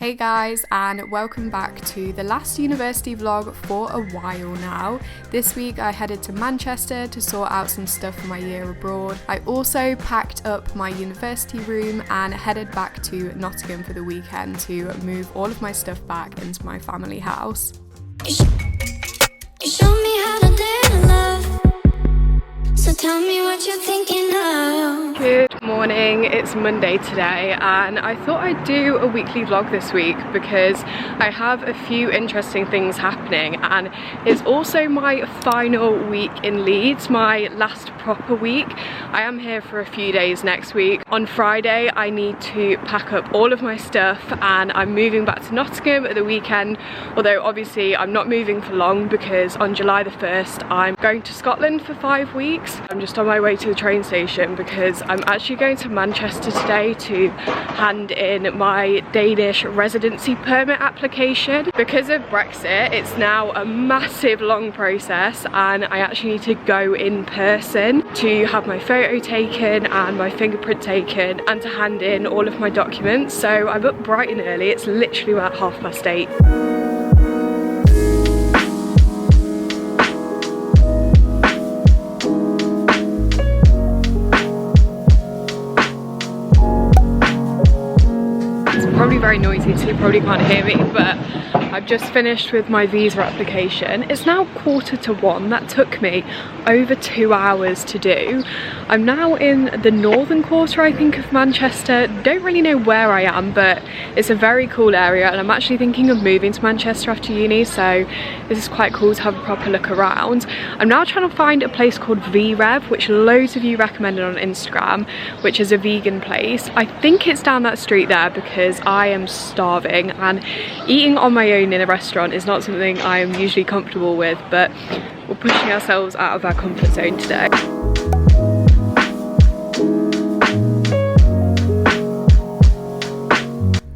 Hey guys, and welcome back to the last university vlog for a while now. This week I headed to Manchester to sort out some stuff for my year abroad. I also packed up my university room and headed back to Nottingham for the weekend to move all of my stuff back into my family house. You show me how to live love, so tell me what you're thinking of. Good morning, it's Monday today and I thought I'd do a weekly vlog this week because I have a few interesting things happening and it's also my final week in Leeds, my last proper week. I am here for a few days next week. On Friday I need to pack up all of my stuff and I'm moving back to Nottingham at the weekend, although obviously I'm not moving for long because on July the 1st I'm going to Scotland for 5 weeks. I'm just on my way to the train station because I'm actually going to Manchester today to hand in my Danish residency permit application. Because of Brexit, it's now a massive long process and I actually need to go in person to have my photo taken and my fingerprint taken and to hand in all of my documents. So I'm up bright and early, it's literally about 8:30. Probably very noisy so you probably can't hear me, but I've just finished with my visa application. It's now 1:45. That took me over 2 hours to do. I'm now in the northern quarter, I think, of Manchester. Don't really know where I am, but it's a very cool area and I'm actually thinking of moving to Manchester after uni, so this is quite cool to have a proper look around. I'm now trying to find a place called VRev, which loads of you recommended on Instagram, which is a vegan place. I think it's down that street there because I am starving and eating on my own in a restaurant is not something I am usually comfortable with, but we're pushing ourselves out of our comfort zone today.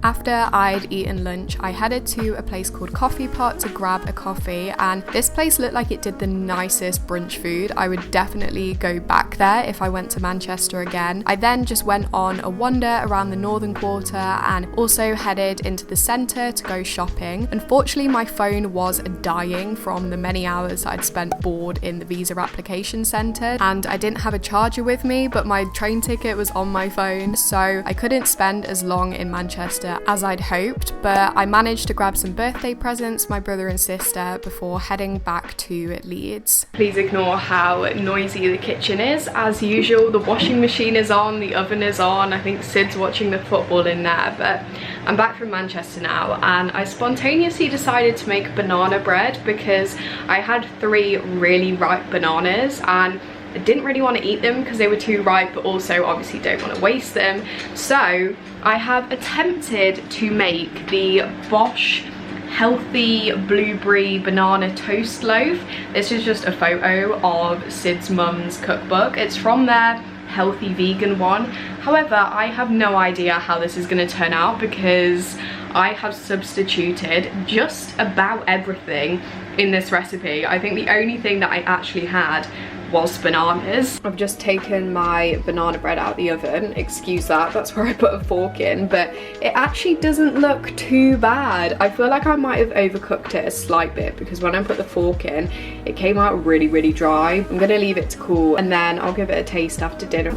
After I'd eaten lunch, I headed to a place called Coffee Pot to grab a coffee, and this place looked like it did the nicest brunch food. I would definitely go back there if I went to Manchester again. I then just went on a wander around the northern quarter and also headed into the centre to go shopping. Unfortunately, my phone was dying from the many hours I'd spent bored in the visa application centre, and I didn't have a charger with me, but my train ticket was on my phone, so I couldn't spend as long in Manchester as I'd hoped, but I managed to grab some birthday presents, my brother and sister, before heading back to Leeds. Please ignore how noisy the kitchen is. As usual, the washing machine is on, the oven is on. I think Sid's watching the football in there, but I'm back from Manchester now and I spontaneously decided to make banana bread because I had 3 really ripe bananas and I didn't really want to eat them because they were too ripe, but also obviously don't want to waste them. So I have attempted to make the Bosch healthy blueberry banana toast loaf. This is just a photo of Sid's mum's cookbook. It's from their healthy vegan one. However, I have no idea how this is going to turn out because I have substituted just about everything in this recipe. I think the only thing that I actually had was bananas. I've just taken my banana bread out of the oven, excuse that, that's where I put a fork in, but it actually doesn't look too bad. I feel like I might have overcooked it a slight bit because when I put the fork in, it came out really, really dry. I'm gonna leave it to cool and then I'll give it a taste after dinner.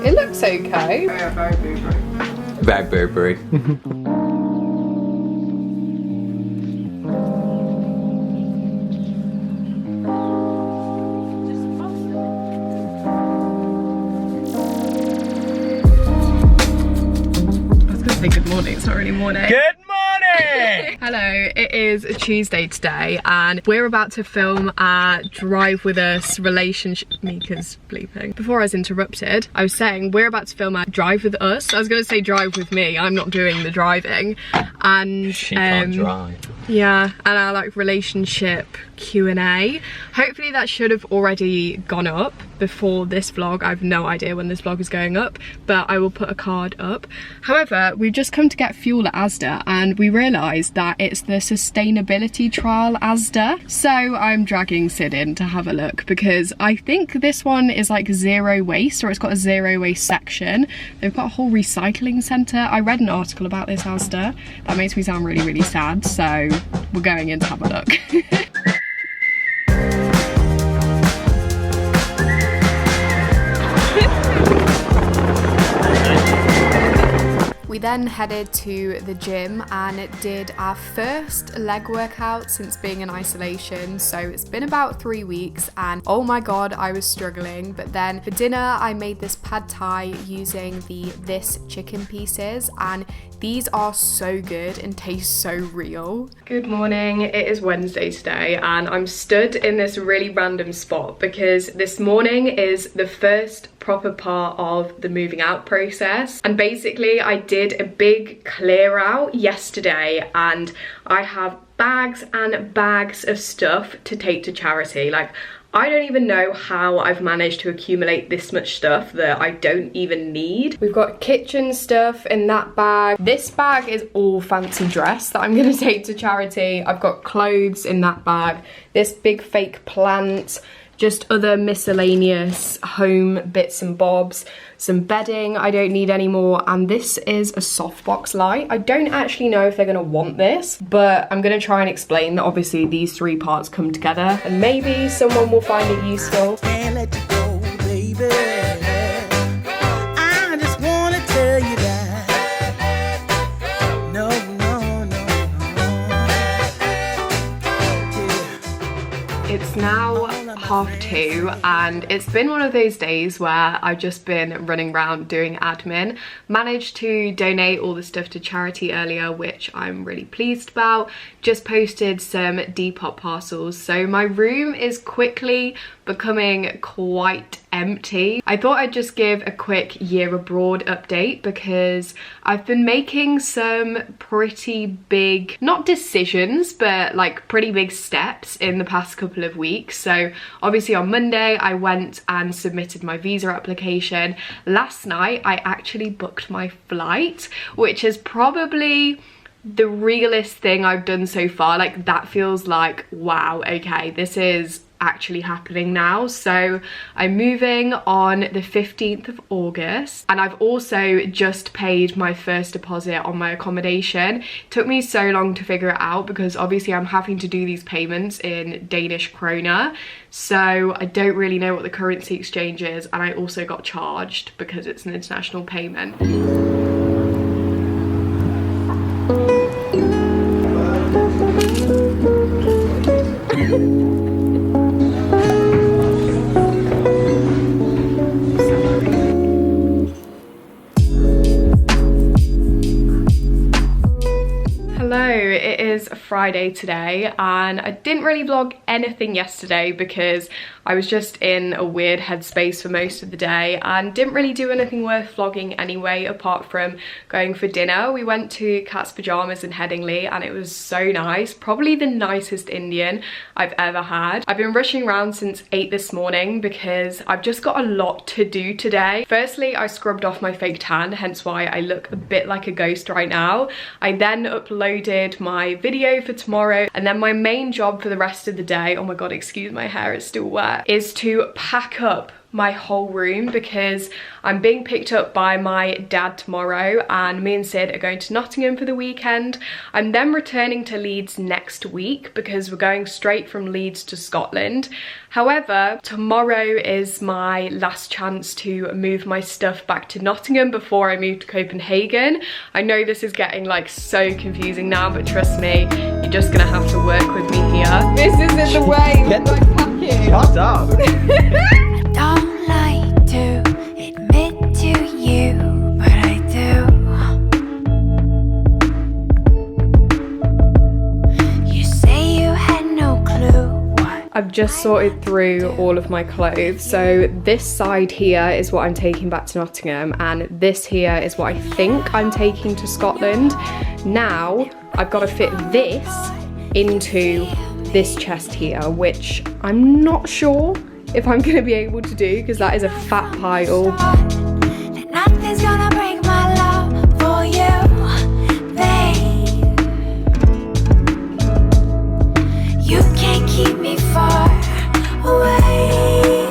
It looks okay. Oh yeah, very blueberry. Very blueberry. Good morning, it's not really morning. Good morning! Hello, it is a Tuesday today and we're about to film our Drive With Us relationship. Mika's bleeping. Before I was interrupted, I was saying we're about to film our Drive With Us. I was going to say drive with me, I'm not doing the driving. And she can't drive. Yeah, and our like relationship Q&A. Hopefully that should have already gone up, before this vlog. I have no idea when this vlog is going up, but I will put a card up. However, we've just come to get fuel at Asda and we realised that it's the sustainability trial Asda. So I'm dragging Sid in to have a look because I think this one is like zero waste, or it's got a zero waste section. They've got a whole recycling centre. I read an article about this Asda. That makes me sound really, really sad. So we're going in to have a look. We then headed to the gym and did our first leg workout since being in isolation. So it's been about 3 weeks and oh my god, I was struggling. But then for dinner, I made this pad thai using the This chicken pieces, and these are so good and taste so real. Good morning, it is Wednesday today and I'm stood in this really random spot because this morning is the first proper part of the moving out process, and basically I did a big clear out yesterday and I have bags and bags of stuff to take to charity. Like, I don't even know how I've managed to accumulate this much stuff that I don't even need. We've got kitchen stuff in that bag. This bag is all fancy dress that I'm gonna take to charity. I've got clothes in that bag. This big fake plant, just other miscellaneous home bits and bobs, some bedding I don't need anymore, and this is a softbox light. I don't actually know if they're gonna want this, but I'm gonna try and explain that obviously these three parts come together and maybe someone will find it useful. Can't let you go, baby. I just wanna tell you that. No, no, no, no. Yeah. It's now 2:30 and it's been one of those days where I've just been running around doing admin. Managed to donate all the stuff to charity earlier, which I'm really pleased about. Just posted some Depop parcels, so my room is quickly becoming quite empty. I thought I'd just give a quick year abroad update because I've been making some pretty big, not decisions, but like pretty big steps in the past couple of weeks. So obviously on Monday I went and submitted my visa application. Last night I actually booked my flight, which is probably the realest thing I've done so far. Like, that feels like, wow, okay, this is actually happening now. So I'm moving on the 15th of August and I've also just paid my first deposit on my accommodation. It took me so long to figure it out because obviously I'm having to do these payments in Danish kroner, so I don't really know what the currency exchange is, and I also got charged because it's an international payment. Friday today and I didn't really vlog anything yesterday because I was just in a weird headspace for most of the day and didn't really do anything worth vlogging anyway apart from going for dinner. We went to Cat's Pajamas in Headingley and it was so nice. Probably the nicest Indian I've ever had. I've been rushing around since 8 this morning because I've just got a lot to do today. Firstly, I scrubbed off my fake tan, hence why I look a bit like a ghost right now. I then uploaded my video for tomorrow, and then my main job for the rest of the day, oh my god, excuse my hair, it's still wet, is to pack up my whole room because I'm being picked up by my dad tomorrow and me and Sid are going to Nottingham for the weekend. I'm then returning to Leeds next week because we're going straight from Leeds to Scotland. However, tomorrow is my last chance to move my stuff back to Nottingham before I move to Copenhagen. I know this is getting like so confusing now, but trust me, you're just gonna have to work with me here. This isn't the way that I pack it. Shut up. Don't like to admit to you, but I do. You say you had no clue what I've just sorted through all of my clothes. So this side here is what I'm taking back to Nottingham, and this here is what I think I'm taking to Scotland. Now I've got to fit this into this chest here, which I'm not sure if I'm gonna be able to do, because that is a fat pile. Nothing's gonna break my love for you, babe. You can't keep me far away.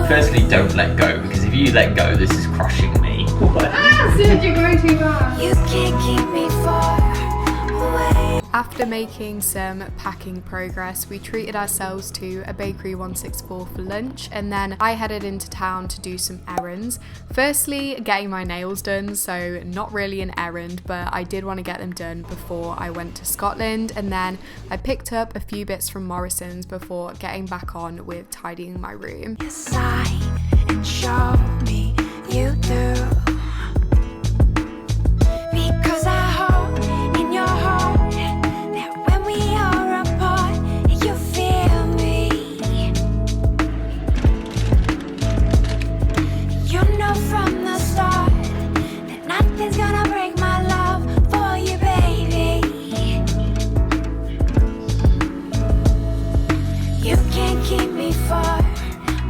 Firstly, don't let go, because if you let go, this is crushing me. Ah, Sid, you're going too fast. You can't keep me far away. After making some packing progress, we treated ourselves to a Bakery 164 for lunch, and then I headed into town to do some errands. Firstly, getting my nails done, so not really an errand, but I did want to get them done before I went to Scotland, and then I picked up a few bits from Morrison's before getting back on with tidying my room. Sign and show me you do. Because I hope in your heart that when we are apart, you feel me. You know from the start that nothing's gonna break my love for you, baby. You can't keep me far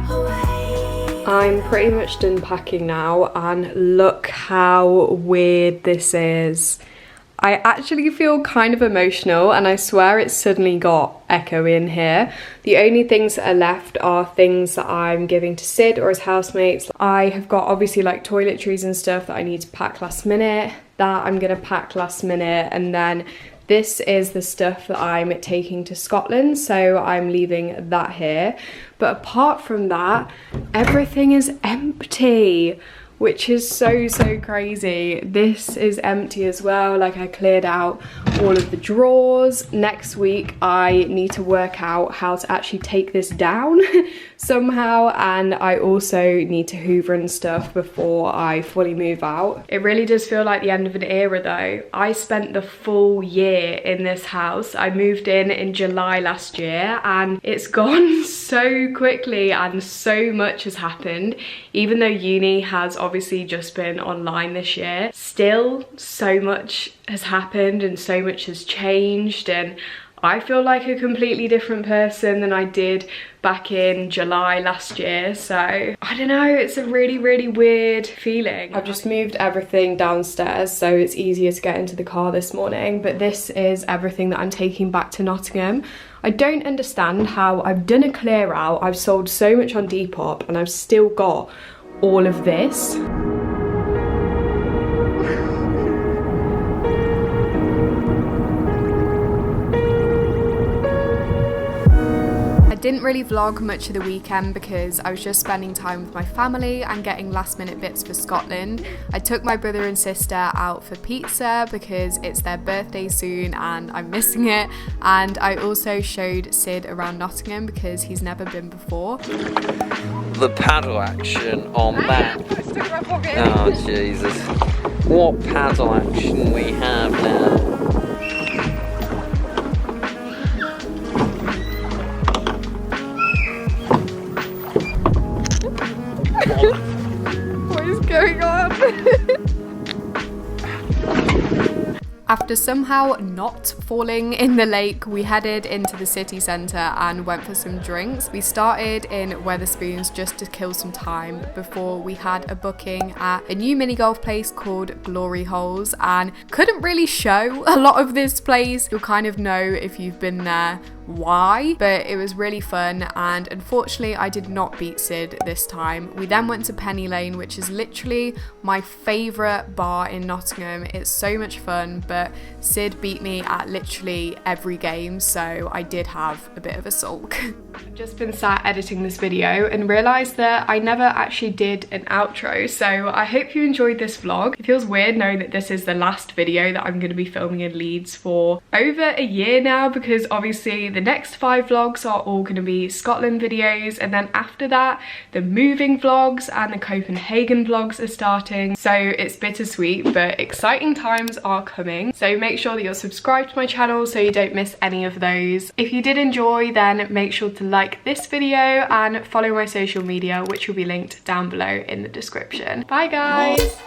away. I'm pretty much done packing now, and look how weird this is. I actually feel kind of emotional, and I swear it's suddenly got echo in here. The only things that are left are things that I'm giving to Sid or his housemates. I have got obviously like toiletries and stuff that I need to pack last minute, that I'm gonna pack last minute, and then this is the stuff that I'm taking to Scotland, so I'm leaving that here. But apart from that, everything is empty, which is so crazy. This is empty as well. Like, I cleared out all of the drawers. Next week I need to work out how to actually take this down somehow, and I also need to hoover and stuff before I fully move out. It really does feel like the end of an era though. I spent the full year in this house. I moved in July last year, and it's gone so quickly and so much has happened. Even though uni has obviously just been online this year, still so much has happened and so much has changed, and I feel like a completely different person than I did back in July last year. So I don't know, it's a really weird feeling. I've just moved everything downstairs so it's easier to get into the car this morning, but this is everything that I'm taking back to Nottingham. I don't understand how I've done a clear out, I've sold so much on Depop, and I've still got all of this. Didn't really vlog much of the weekend because I was just spending time with my family and getting last minute bits for Scotland. I took my brother and sister out for pizza because it's their birthday soon and I'm missing it, and I also showed Sid around Nottingham because he's never been before. The paddle action on that. Oh Jesus. What paddle action we have now. What is going on? After somehow not falling in the lake, we headed into the city centre and went for some drinks. We started in Wetherspoons just to kill some time before we had a booking at a new mini golf place called Glory Holes, and couldn't really show a lot of this place. You'll kind of know if you've been there why, but it was really fun, and unfortunately I did not beat Sid this time. We then went to Penny Lane, which is literally my favourite bar in Nottingham. It's so much fun, but Sid beat me at literally every game, so I did have a bit of a sulk. I've just been sat editing this video and realised that I never actually did an outro, so I hope you enjoyed this vlog. It feels weird knowing that this is the last video that I'm going to be filming in Leeds for over a year now, because obviously the next 5 vlogs are all going to be Scotland videos, and then after that the moving vlogs and the Copenhagen vlogs are starting, so it's bittersweet but exciting times are coming. So make sure that you're subscribed to my channel so you don't miss any of those. If you did enjoy, then make sure to like this video and follow my social media, which will be linked down below in the description. Bye guys!